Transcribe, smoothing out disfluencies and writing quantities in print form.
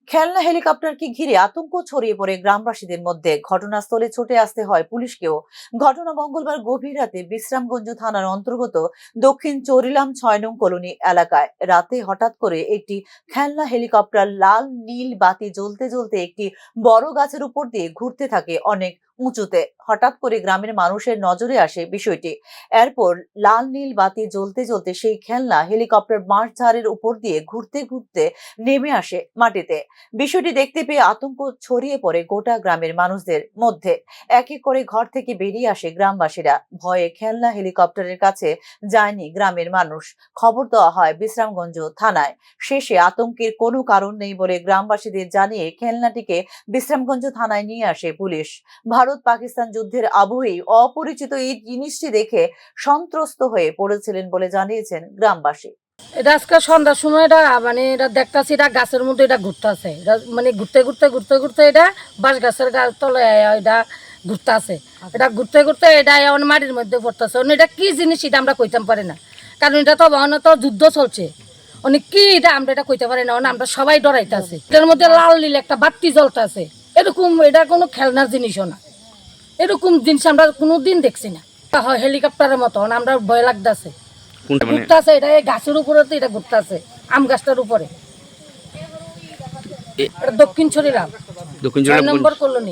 খেলনা হেলিকপ্টারকে ঘিরে আতঙ্ক ছড়িয়ে পড়ে গ্রামবাসীদের মধ্যে। ঘটনাস্থলে ছুটে আসতে হয় পুলিশকেও। ঘটনা মঙ্গলবার গভীর রাতে বিশ্রামগঞ্জ থানার অন্তর্গত দক্ষিণ চরিলাম ৬ নং কলোনি এলাকায়। রাতে হঠাৎ করে একটি খেলনা হেলিকপ্টার লাল নীল বাতি জ্বলতে জ্বলতে একটি বড় গাছের উপর দিয়ে ঘুরতে থাকে অনেক উঁচুতে। হঠাৎ করে গ্রামের মানুষের নজরে আসে বিষয়টি। এরপর লাল নীল বাতি জ্বলতে জ্বলতে সেই খেলনা হেলিকপ্টার বাঁশঝাড়ের উপর দিয়ে ঘুরতে ঘুরতে নেমে আসে মাটিতে। বিষয়টি দেখতে পেয়ে আতঙ্ক ছড়িয়ে পড়ে গোটা গ্রামের মানুষদের মধ্যে। এক এক করে ঘর থেকে বেরিয়ে আসে গ্রামবাসীরা। ভয়ে খেলনা হেলিকপ্টারের কাছে যায়নি গ্রামের মানুষ। খবর দেওয়া হয় বিশ্রামগঞ্জ থানায়। শেষে আতঙ্কের কোনো কারণ নেই বলে গ্রামবাসীদের জানিয়ে খেলনাটিকে বিশ্রামগঞ্জ থানায় নিয়ে আসে পুলিশ। ভারত পাকিস্তান যুদ্ধের আবহেই অপরিচিত এই জিনিসটি দেখে সন্ত্রস্ত হয়ে পড়েছিলেন বলে জানিয়েছেন গ্রামবাসী। এটা আজকে সন্ধ্যার সময় এটা দেখতাছি এটা গাছের মধ্যে এটা ঘুরতেছে। এটা ঘুরতে ঘুরতে ঘুরতে ঘুরতে এটা বাঁশ গাছের তলে এটা ঘুরতেছে। এটা ঘুরতে ঘুরতে এটা এখন মাটির মধ্যে পড়তেছে। এটা কি জিনিস এটা আমরা কইতে পারি না, কারণ এটা তো তো যুদ্ধ চলছে। অনেক কি এটা আমরা এটা কইতে পারি না, আমরা সবাই ডরাইতেছি। এটার মধ্যে লাল নীল একটা বাতি জ্বলতেছে। এরকম এটা কোনো খেলনার জিনিসও না। এরকম জিনিস আমরা কোনোদিন দেখছি না। হেলিকপ্টারের মতো আমরা ভয় লাগতেছে। ঘুরতেছে এটা গাছের উপরে, তো এটা ঘুরতেছে আম গাছটার উপরে। দক্ষিণ ছড়িলাম ৬ নম্বর কলোনি।